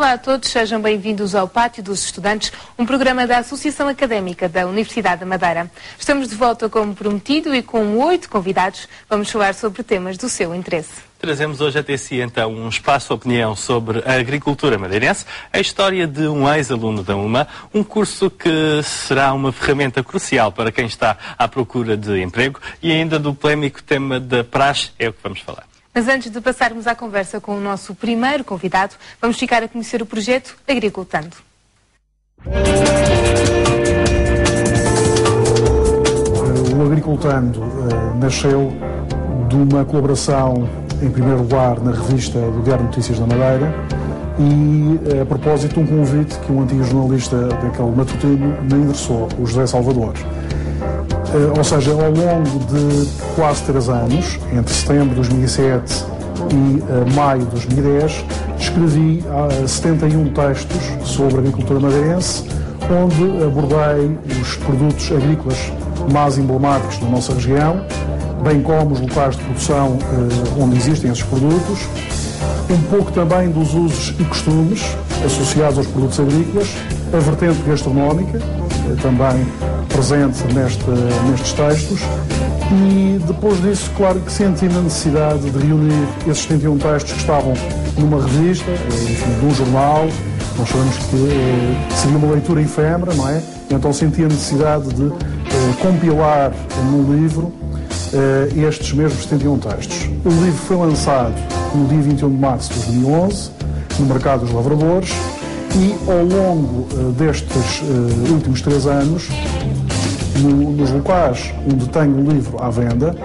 Olá a todos, sejam bem-vindos ao Pátio dos Estudantes, um programa da Associação Académica da Universidade da Madeira. Estamos de volta como prometido e com 8 convidados vamos falar sobre temas do seu interesse. Trazemos hoje até si então um espaço opinião sobre a agricultura madeirense, a história de um ex-aluno da UMA, um curso que será uma ferramenta crucial para quem está à procura de emprego e ainda do polémico tema da praxe, é o que vamos falar. Mas antes de passarmos à conversa com o nosso primeiro convidado, vamos ficar a conhecer o projeto Agricultando. O Agricultando nasceu de uma colaboração, em primeiro lugar, na revista do Diário de Notícias da Madeira e, a propósito, um convite que um antigo jornalista daquele matutino me endereçou, o José Salvador. Ou seja, ao longo de quase 3 anos, entre setembro de 2007 e maio de 2010, escrevi 71 textos sobre a agricultura madeirense, onde abordei os produtos agrícolas mais emblemáticos da nossa região, bem como os locais de produção onde existem esses produtos, um pouco também dos usos e costumes associados aos produtos agrícolas, a vertente gastronómica, também presente nestes textos, e depois disso, claro que senti a necessidade de reunir esses 71 textos que estavam numa revista, enfim, num jornal. Nós sabemos que seria uma leitura efêmera, não é? Então senti a necessidade de compilar num livro estes mesmos 71 textos. O livro foi lançado no dia 21 de março de 2011, no Mercado dos Lavradores, e ao longo destes últimos 3 anos, nos locais onde tenho o livro à venda,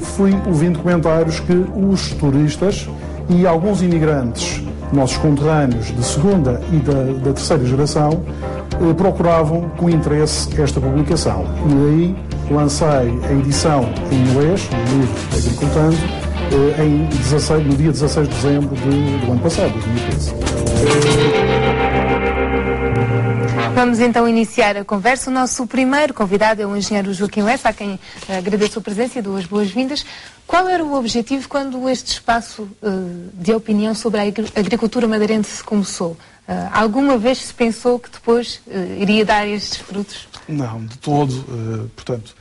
fui ouvindo comentários que os turistas e alguns imigrantes, nossos conterrâneos de segunda e da terceira geração, procuravam com interesse esta publicação. E daí lancei a edição em inglês, do livro Agricultando, no dia 16 de dezembro do ano passado, 2015. Vamos então iniciar a conversa. O nosso primeiro convidado é o engenheiro Joaquim Lessa, a quem agradeço a presença e dou as boas-vindas. Qual era o objetivo quando este espaço de opinião sobre a agricultura madeirense começou? Alguma vez se pensou que depois iria dar estes frutos? Não, de todo. Portanto,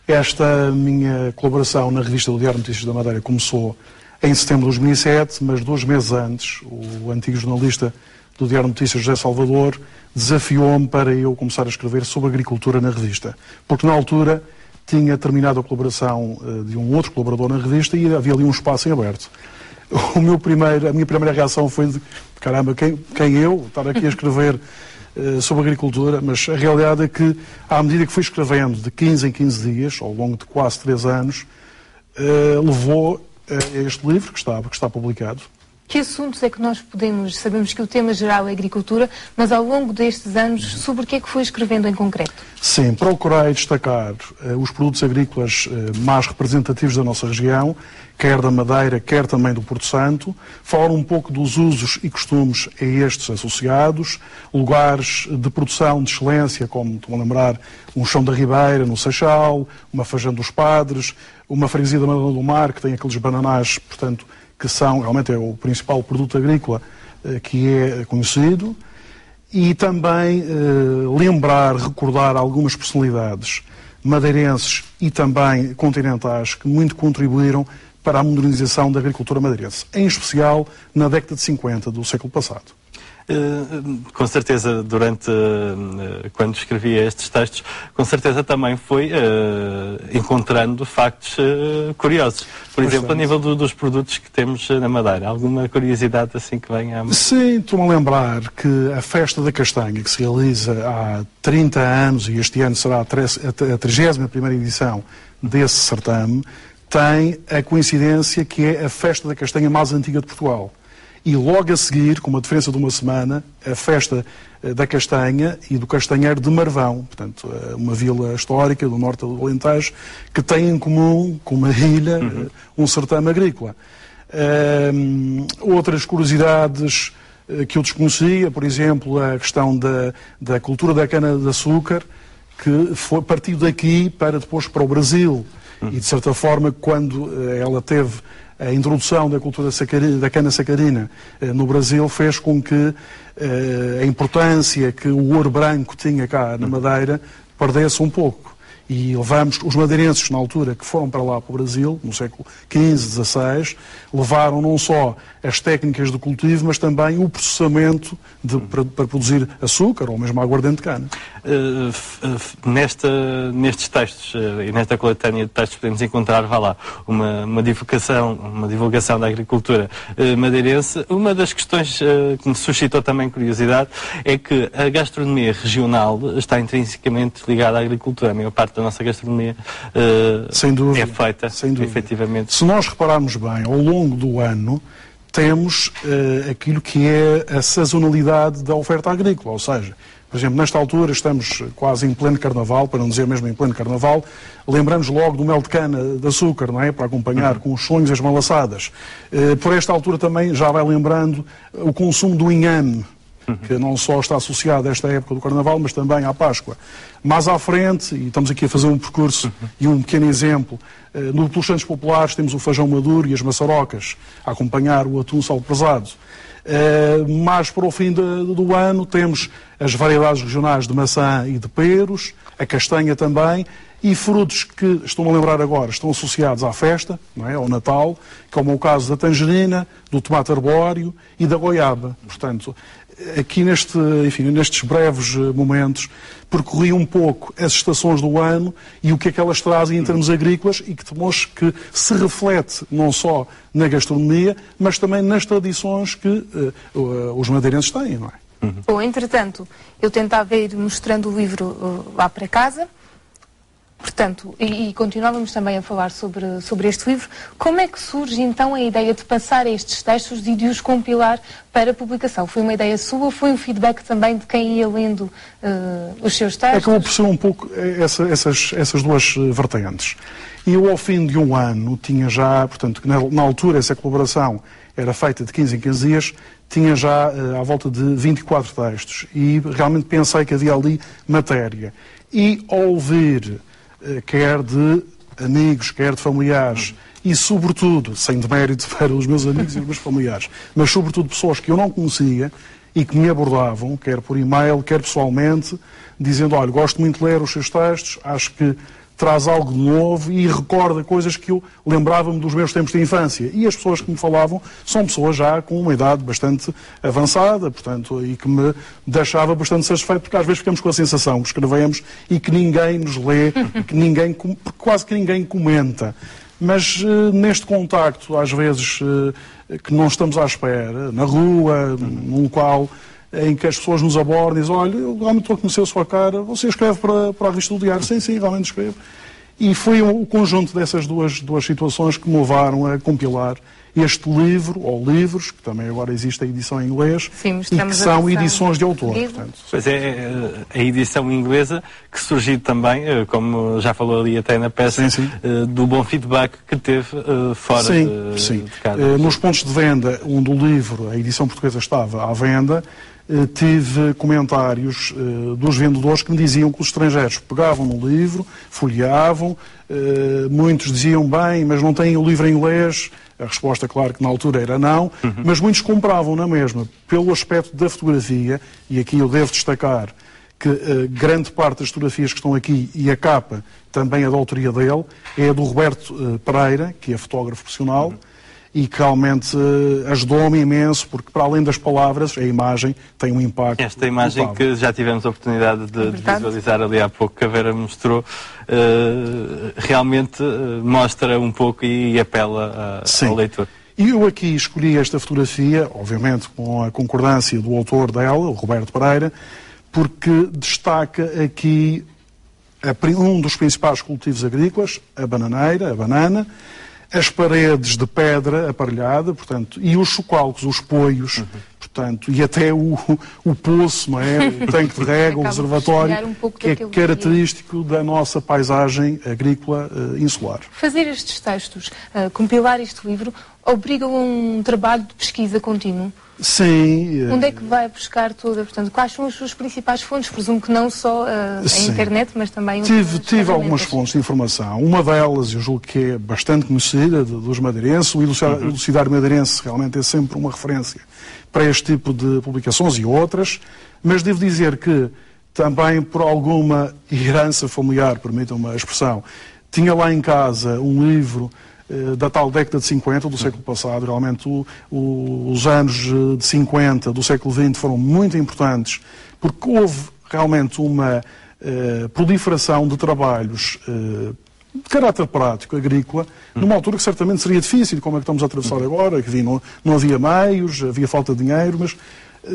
esta minha colaboração na revista do Diário de Notícias da Madeira começou em setembro de 2007, mas 2 meses antes, o antigo jornalista do Diário de Notícias, José Salvador, desafiou-me para eu começar a escrever sobre agricultura na revista. Porque na altura tinha terminado a colaboração de um outro colaborador na revista e havia ali um espaço em aberto. A minha primeira reação foi de caramba, quem eu estar aqui a escrever sobre agricultura, mas a realidade é que, à medida que fui escrevendo de 15 em 15 dias, ao longo de quase 3 anos, levou a este livro que está publicado. Que assuntos é que nós sabemos que o tema geral é agricultura, mas ao longo destes anos, sobre o que é que foi escrevendo em concreto? Sim, procurei destacar os produtos agrícolas mais representativos da nossa região, quer da Madeira, quer também do Porto Santo, falar um pouco dos usos e costumes a estes associados, lugares de produção de excelência, como estou a lembrar, um Chão da Ribeira, no Seixal, uma Fajã dos Padres, uma freguesia da Madeira do Mar, que tem aqueles bananás, portanto, que são, realmente é o principal produto agrícola que é conhecido, e também recordar algumas personalidades madeirenses e também continentais que muito contribuíram para a modernização da agricultura madeirense, em especial na década de 50 do século passado. Com certeza, quando escrevia estes textos, com certeza também foi encontrando factos curiosos. Por exemplo, a nível dos produtos que temos na Madeira. Alguma curiosidade assim que venha a... Sim, estou-me a lembrar que a Festa da Castanha, que se realiza há 30 anos, e este ano será a 31ª edição desse certame, tem a coincidência que é a Festa da Castanha mais antiga de Portugal. E logo a seguir, com uma diferença de uma semana, a Festa da Castanha e do Castanheiro de Marvão, portanto, uma vila histórica do norte do Alentejo, que tem em comum com uma ilha um certame agrícola. Outras curiosidades que eu desconhecia, por exemplo, a questão da cultura da cana-de-açúcar, que partiu daqui para depois para o Brasil. E, de certa forma, quando ela teve a introdução da cultura da cana sacarina no Brasil fez com que a importância que o ouro branco tinha cá na Madeira perdesse um pouco. E levamos, os madeirenses na altura que foram para lá para o Brasil, no século XV, XVI, levaram não só as técnicas de cultivo, mas também o processamento para produzir açúcar ou mesmo aguardente de cana. Nestes textos e nesta coletânea de textos podemos encontrar, vá lá, uma divulgação da agricultura madeirense. Uma das questões que me suscitou também curiosidade é que a gastronomia regional está intrinsecamente ligada à agricultura. A maior parte da nossa gastronomia sem dúvida, é feita, efetivamente. Se nós repararmos bem, ao longo do ano, temos aquilo que é a sazonalidade da oferta agrícola, ou seja, por exemplo, nesta altura estamos quase em pleno carnaval, para não dizer mesmo em pleno carnaval, lembramos logo do mel de cana de açúcar, não é? Para acompanhar com os sonhos e as malaçadas. Por esta altura também já vai lembrando o consumo do inhame, que não só está associado a esta época do Carnaval, mas também à Páscoa. Mais à frente, e estamos aqui a fazer um percurso e um pequeno exemplo, pelos Santos Populares temos o feijão maduro e as maçarocas, a acompanhar o atum salprezado. Mais para o fim do ano temos as variedades regionais de maçã e de peros, a castanha também, e frutos que, estou-me a lembrar agora, estão associados à festa, não é? Ao Natal, como é o caso da tangerina, do tomate arbóreo e da goiaba. Portanto, aqui nestes breves momentos, percorri um pouco as estações do ano e o que é que elas trazem em termos agrícolas e que se reflete não só na gastronomia, mas também nas tradições que os madeirenses têm, não é? Bom, entretanto, eu tentava ir mostrando o livro lá para casa. Portanto, e continuávamos também a falar sobre este livro. Como é que surge então a ideia de passar estes textos e de os compilar para publicação? Foi uma ideia sua ou foi um feedback também de quem ia lendo os seus textos? Acabou por ser um pouco essas duas vertentes. E eu, ao fim de um ano, tinha já, portanto, na altura essa colaboração era feita de 15 em 15 dias, tinha já à volta de 24 textos. E realmente pensei que havia ali matéria. E ao ouvir quer de amigos, quer de familiares, e sobretudo, sem demérito para os meus amigos e os meus familiares, mas sobretudo pessoas que eu não conhecia e que me abordavam, quer por e-mail, quer pessoalmente, dizendo, olha, gosto muito de ler os seus textos, acho que traz algo de novo e recorda coisas que eu lembrava-me dos meus tempos de infância. E as pessoas que me falavam são pessoas já com uma idade bastante avançada, portanto, e que me deixava bastante satisfeito, porque às vezes ficamos com a sensação que escrevemos e que ninguém nos lê, porque quase que ninguém comenta. Mas neste contacto, às vezes, que não estamos à espera, na rua, num local em que as pessoas nos abordam e dizem, olha, eu realmente estou a conhecer a sua cara, você escreve para a revista do Diário? Sim, realmente escrevo. E foi o conjunto dessas duas situações que me levaram a compilar este livro, ou livros, que também agora existe a edição em inglês, sim, e que são edições de autor. Portanto. Pois é, a edição inglesa que surgiu também, como já falou ali até na peça, sim. Do bom feedback que teve fora de casa. Nos pontos de venda onde o livro, a edição portuguesa estava à venda, tive comentários dos vendedores que me diziam que os estrangeiros pegavam no livro, folheavam, muitos diziam bem, mas não têm o livro em inglês. A resposta, claro, que na altura era não, mas muitos compravam na mesma, pelo aspecto da fotografia, e aqui eu devo destacar que grande parte das fotografias que estão aqui, e a capa também é da autoria dele, é a do Roberto Pereira, que é fotógrafo profissional, e que realmente ajudou-me imenso, porque para além das palavras, a imagem tem um impacto. Esta imagem notável, que já tivemos a oportunidade de visualizar ali há pouco, que a Vera mostrou, realmente mostra um pouco e apela ao leitor. E eu aqui escolhi esta fotografia, obviamente com a concordância do autor dela, o Roberto Pereira, porque destaca aqui um dos principais cultivos agrícolas, a bananeira, a banana, as paredes de pedra aparelhada, portanto, e os chocalcos, os poios, portanto, e até o poço, não é? O tanque de rega, o reservatório, que é característico da nossa paisagem agrícola insular. Fazer estes textos, compilar este livro, obriga a um trabalho de pesquisa contínuo? Sim. Onde é que vai buscar toda? Portanto, quais são as suas principais fontes? Presumo que não só a internet, mas também... Tive algumas fontes de informação. Uma delas, eu julgo que é bastante conhecida, dos madeirenses. O Elucidário Madeirense realmente é sempre uma referência para este tipo de publicações e outras. Mas devo dizer que também por alguma herança familiar, permitam-me a expressão, tinha lá em casa um livro da tal década de 50, do século passado. Realmente os anos de 50 do século XX foram muito importantes, porque houve realmente uma proliferação de trabalhos de caráter prático, agrícola, numa altura que certamente seria difícil, como é que estamos a atravessar agora, que não havia meios, havia falta de dinheiro, mas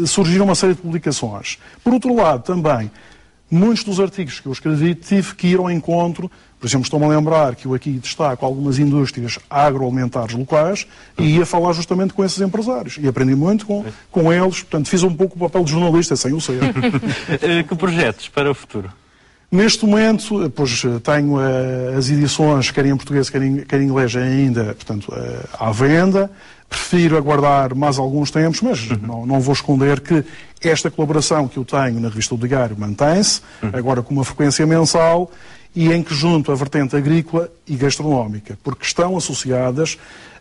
surgiram uma série de publicações. Por outro lado, também, muitos dos artigos que eu escrevi tive que ir ao encontro. Por exemplo, estou-me a lembrar que eu aqui destaco algumas indústrias agroalimentares locais e ia falar justamente com esses empresários. E aprendi muito com eles, portanto fiz um pouco o papel de jornalista, sem o ser. Que projetos para o futuro? Neste momento, pois, tenho as edições, quer em português, quer em inglês ainda, portanto, à venda. Prefiro aguardar mais alguns tempos, mas não vou esconder que esta colaboração que eu tenho na revista do Diário mantém-se, agora com uma frequência mensal, e em que junto a vertente agrícola e gastronómica, porque estão associadas,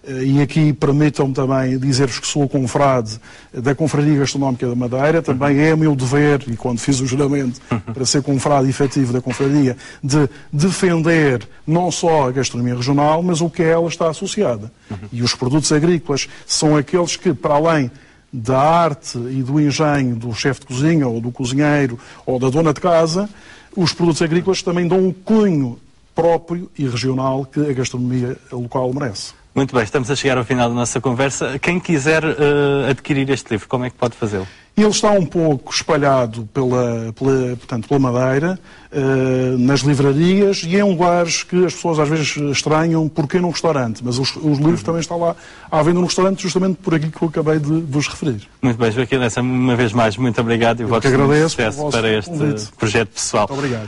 e aqui permitam-me também dizer-vos que sou confrade da Confraria Gastronómica da Madeira, também é meu dever, e quando fiz o juramento para ser confrade efetivo da Confraria, de defender não só a gastronomia regional, mas o que a ela está associada. E os produtos agrícolas são aqueles que, para além da arte e do engenho do chefe de cozinha, ou do cozinheiro, ou da dona de casa, os produtos agrícolas também dão um cunho próprio e regional que a gastronomia local merece. Muito bem, estamos a chegar ao final da nossa conversa. Quem quiser adquirir este livro, como é que pode fazê-lo? Ele está um pouco espalhado portanto, pela Madeira, nas livrarias e em lugares que as pessoas às vezes estranham, porque num restaurante. Mas os livros também estão lá à venda no restaurante, justamente por aqui que eu acabei de vos referir. Muito bem, Joaquim Lessa, uma vez mais, muito obrigado e votos de sucesso para este projeto pessoal. Muito obrigado.